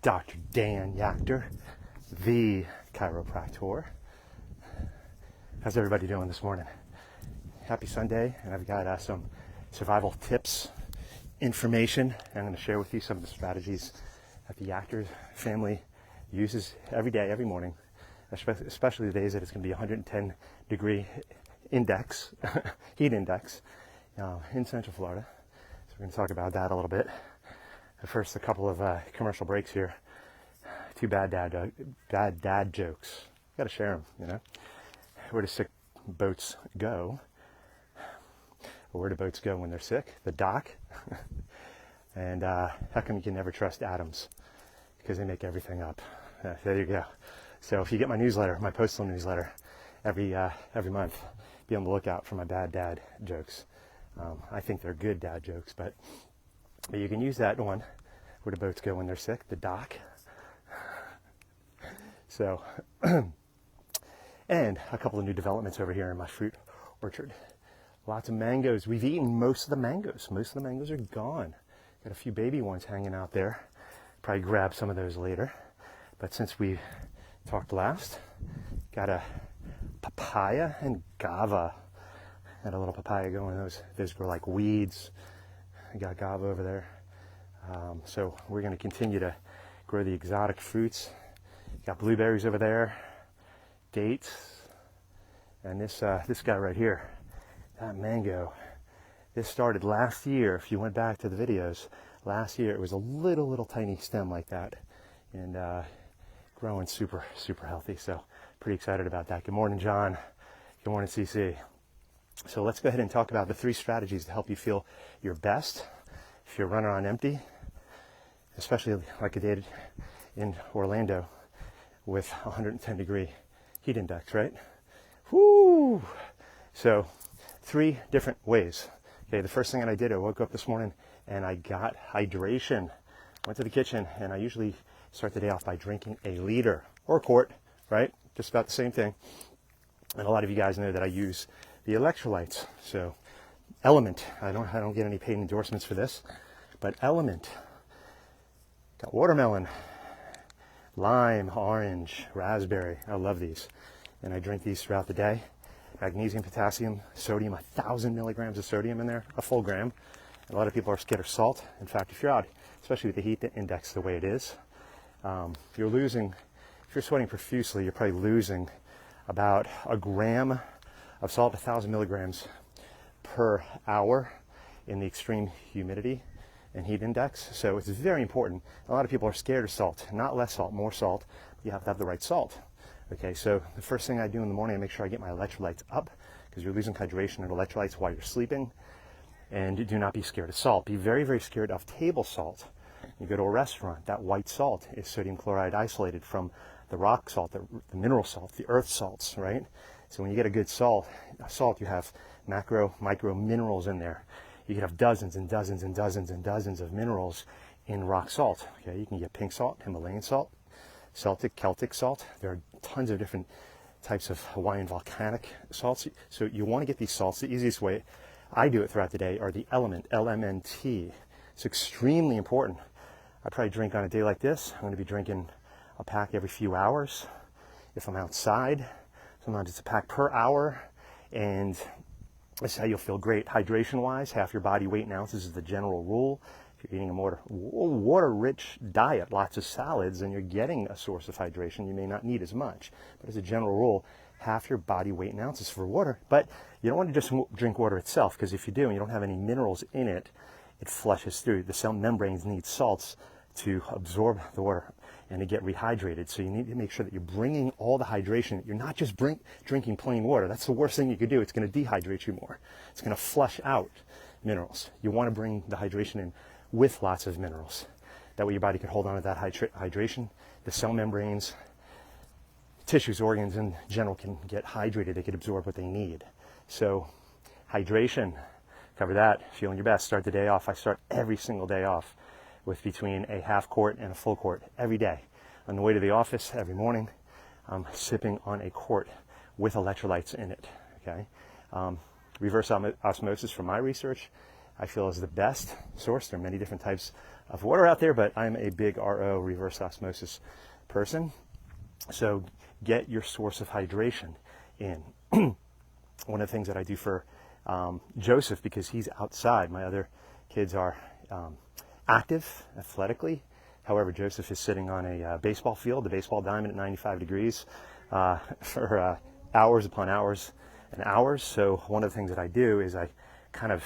Dr. Dan Yachter, the chiropractor. How's everybody doing this morning? Happy Sunday, and I've got some survival tips, information. I'm going to share with you some of the strategies that the Yachter family uses every day, every morning, especially the days that it's going to be 110 degree index, heat index in Central Florida. So we're going to talk about that a little bit. First, a couple of commercial breaks here. Two bad dad jokes. Got to share them, you know. Where do sick boats go? Or where do boats go when they're sick? The dock. And how come you can never trust atoms? Because they make everything up. There you go. So if you get my newsletter, my postal newsletter, every month, be on the lookout for my bad dad jokes. I think they're good dad jokes, but you can use that one. Where do boats go when they're sick? The dock. So, and a couple of new developments over here in my fruit orchard. Lots of mangoes. We've eaten most of the mangoes. Most of the mangoes are gone. Got a few baby ones hanging out there. Probably grab some of those later. But since we talked last, got a papaya and guava. Got a little papaya going. Those were like weeds. I got guava over there. So we're going to continue to grow the exotic fruits. Got blueberries over there, dates, and this guy right here, that mango. This started last year. If you went back to the videos, last year it was a little tiny stem like that, and growing super healthy. So pretty excited about that. Good morning, John. Good morning, CC. So let's go ahead and talk about the 3 strategies to help you feel your best if you're running on empty, especially like I did in Orlando with 110 degree heat index, right? Whoo! So 3 different ways. Okay, the first thing that I did, I woke up this morning and I got hydration. Went to the kitchen, and I usually start the day off by drinking a liter or a quart, right? Just about the same thing. And a lot of you guys know that I use the Electrolytes. So Element, I don't get any paid endorsements for this, but Element. Got watermelon, lime, orange, raspberry. I love these. And I drink these throughout the day. Magnesium, potassium, sodium, 1,000 milligrams of sodium in there, a full gram. A lot of people are scared of salt. In fact, if you're out, especially with the heat index the way it is, if you're sweating profusely, you're probably losing about a gram of salt, 1,000 milligrams per hour in the extreme humidity and heat index. So it's very important. A lot of people are scared of salt. Not less salt, more salt. You have to have the right salt. Okay, so the first thing I do in the morning, I make sure I get my electrolytes up, because you're losing hydration and electrolytes while you're sleeping. And do not be scared of salt. Be very scared of table salt. You go to a restaurant, that white salt is sodium chloride isolated from the rock salt, the mineral salt, the earth salts, right? So when you get a good salt, you have macro, micro minerals in there. You can have dozens and dozens and dozens and dozens of minerals in rock salt. Okay, you can get pink salt, Himalayan salt, Celtic salt. There are tons of different types of Hawaiian volcanic salts. So you want to get these salts. The easiest way I do it throughout the day are the Element, LMNT. It's extremely important. I probably drink on a day like this. I'm going to be drinking a pack every few hours. If I'm outside, sometimes it's a pack per hour. And this is how you'll feel great. Hydration-wise, half your body weight in ounces is the general rule. If you're eating a more water-rich diet, lots of salads, and you're getting a source of hydration, you may not need as much. But as a general rule, half your body weight in ounces for water. But you don't want to just drink water itself, because if you do and you don't have any minerals in it, it flushes through. The cell membranes need salts to absorb the water and to get rehydrated. So you need to make sure that you're bringing all the hydration. You're not just drinking plain water. That's the worst thing you could do. It's going to dehydrate you more. It's going to flush out minerals. You want to bring the hydration in with lots of minerals. That way your body can hold on to that hydration. The cell membranes, tissues, organs in general can get hydrated. They can absorb what they need. So hydration, cover that. Feeling your best. Start the day off. I start every single day off with between a half quart and a full quart every day. On the way to the office every morning, I'm sipping on a quart with electrolytes in it. Okay, reverse osmosis, from my research, I feel is the best source. There are many different types of water out there, but I'm a big RO, reverse osmosis person. So get your source of hydration in. One of the things that I do for Joseph, because he's outside, my other kids are active athletically. However, Joseph is sitting on a baseball field, the baseball diamond at 95 degrees for hours upon hours and hours. So one of the things that I do is I kind of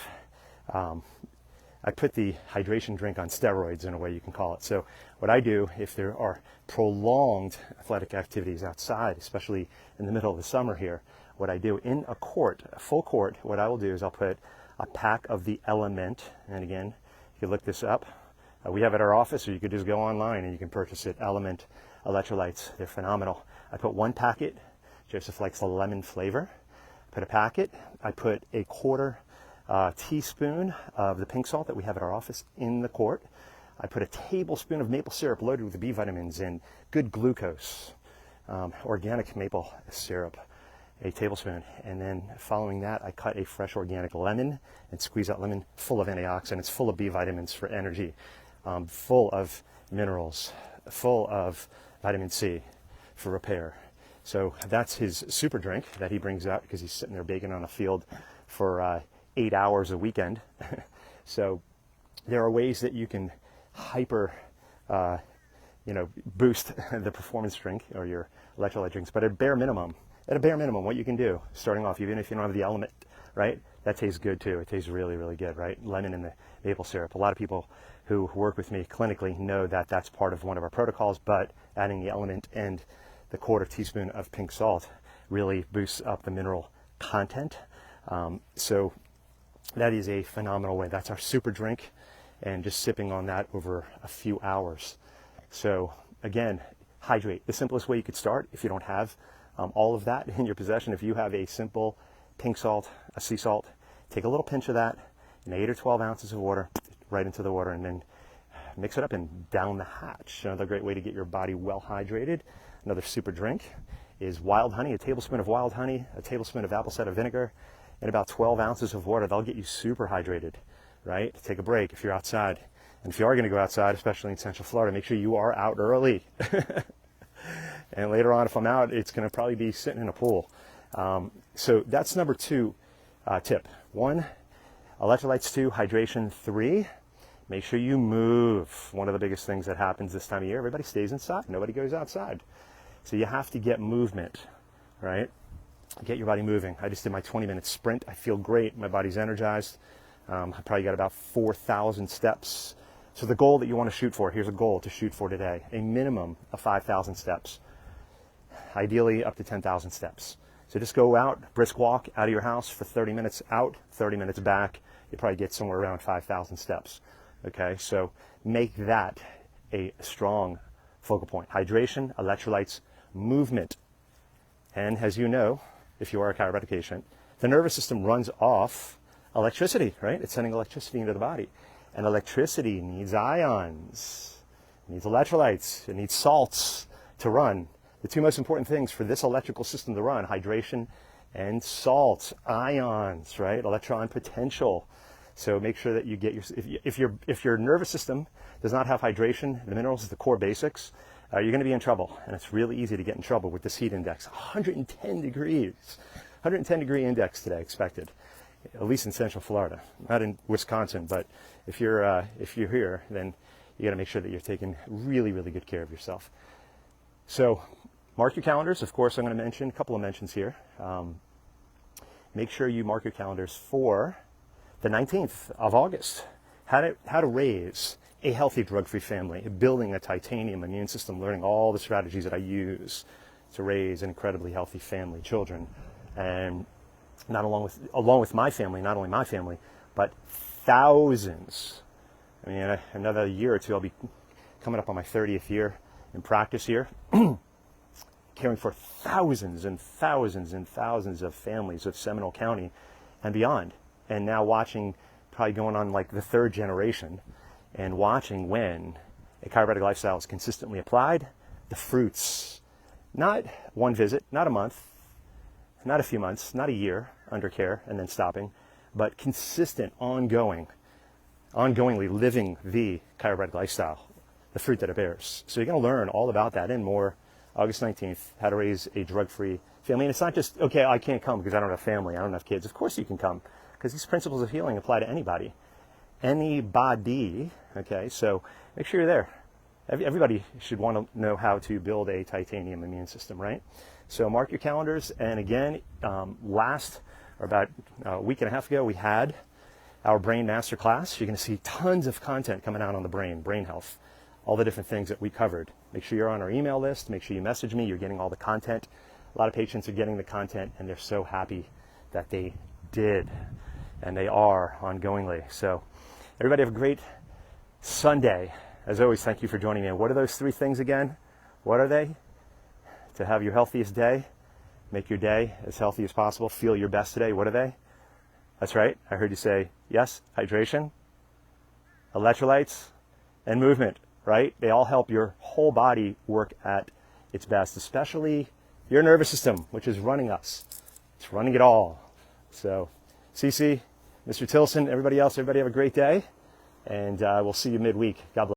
I put the hydration drink on steroids, in a way you can call it. So what I do, if there are prolonged athletic activities outside, especially in the middle of the summer here, what I do in a full court, what I will do is I'll put a pack of the Element, and again, you can look this up. We have it at our office, or you could just go online and you can purchase it. Element Electrolytes, they're phenomenal. I put one packet. Joseph likes the lemon flavor. I put a packet. I put a quarter teaspoon of the pink salt that we have at our office in the quart. I put a tablespoon of maple syrup loaded with the B vitamins and good glucose, organic maple syrup, a tablespoon. And then following that, I cut a fresh organic lemon and squeeze that lemon, full of antioxidants, full of B vitamins for energy, full of minerals, full of vitamin C for repair. So that's his super drink that he brings out because he's sitting there baking on a field for 8 hours a weekend. So there are ways that you can boost the performance drink or your electrolyte drinks. But at a bare minimum, what you can do, starting off, even if you don't have the Element, right? That tastes good too. It tastes really, really good, right? Lemon and the maple syrup. A lot of people who work with me clinically know that that's part of one of our protocols, but adding the Element and the quarter teaspoon of pink salt really boosts up the mineral content. So that is a phenomenal way. That's our super drink, and just sipping on that over a few hours. So again, hydrate. The simplest way you could start, if you don't have all of that in your possession, if you have a simple pink salt, a sea salt, take a little pinch of that, and 8 or 12 ounces of water right into the water, and then mix it up and down the hatch. Another great way to get your body well hydrated, another super drink, is wild honey. A tablespoon of wild honey, a tablespoon of apple cider vinegar, and about 12 ounces of water. That'll get you super hydrated, right? Take a break if you're outside. And if you are going to go outside, especially in Central Florida, make sure you are out early. And later on, if I'm out, it's going to probably be sitting in a pool. So that's number 2 tip. 1, electrolytes. 2, hydration. 3, make sure you move. One of the biggest things that happens this time of year, everybody stays inside. Nobody goes outside. So you have to get movement, right? Get your body moving. I just did my 20-minute sprint. I feel great. My body's energized. I probably got about 4,000 steps. So the goal that you want to shoot for, here's a goal to shoot for today, a minimum of 5,000 steps. Ideally up to 10,000 steps. So just go out, brisk walk out of your house for 30 minutes out, 30 minutes back. You probably get somewhere around 5,000 steps. Okay, so make that a strong focal point. Hydration, electrolytes, movement. And as you know, if you are a chiropractic patient, the nervous system runs off electricity, right? It's sending electricity into the body. And electricity needs ions, it needs electrolytes, it needs salts to run. The 2 most important things for this electrical system to run, hydration and salts, ions, right? Electron potential. So make sure that you get if your nervous system does not have hydration, the minerals, the core basics, you're going to be in trouble. And it's really easy to get in trouble with this heat index. 110 degrees, 110 degree index today expected, at least in Central Florida, not in Wisconsin. But if you're here, then you got to make sure that you're taking really, really good care of yourself. So mark your calendars. Of course, I'm going to mention a couple of mentions here. Make sure you mark your calendars for the 19th of August. How to raise a healthy drug-free family, building a titanium immune system, learning all the strategies that I use to raise an incredibly healthy family, children, and not along with my family, not only my family, but thousands. I mean, another year or two, I'll be coming up on my 30th year in practice here, caring for thousands and thousands and thousands of families of Seminole County and beyond. And now watching, probably going on like the 3rd generation, and watching when a chiropractic lifestyle is consistently applied, the fruits, not one visit, not a month, not a few months, not a year under care and then stopping, but consistent, ongoing ongoingly living the chiropractic lifestyle, the fruit that it bears. So you're going to learn all about that and more August 19th, how to raise a drug-free family. And it's not just, okay, I can't come because I don't have family, I don't have kids. Of course you can come, because these principles of healing apply to anybody. Anybody, okay? So make sure you're there. Everybody should want to know how to build a titanium immune system, right? So mark your calendars. And again, about a week and a half ago, we had our brain master class. You're going to see tons of content coming out on the brain health, all the different things that we covered. Make sure you're on our email list. Make sure you message me. You're getting all the content. A lot of patients are getting the content, and they're so happy that they did, and they are ongoingly. So everybody have a great Sunday. As always, thank you for joining me. And what are those 3 things again? What are they? To have your healthiest day, make your day as healthy as possible, feel your best today. What are they? That's right. I heard you say, yes, hydration, electrolytes, and movement, right? They all help your whole body work at its best, especially your nervous system, which is running us. It's running it all. So, Cece, Mr. Tilson, everybody else, everybody have a great day. And we'll see you midweek. God bless.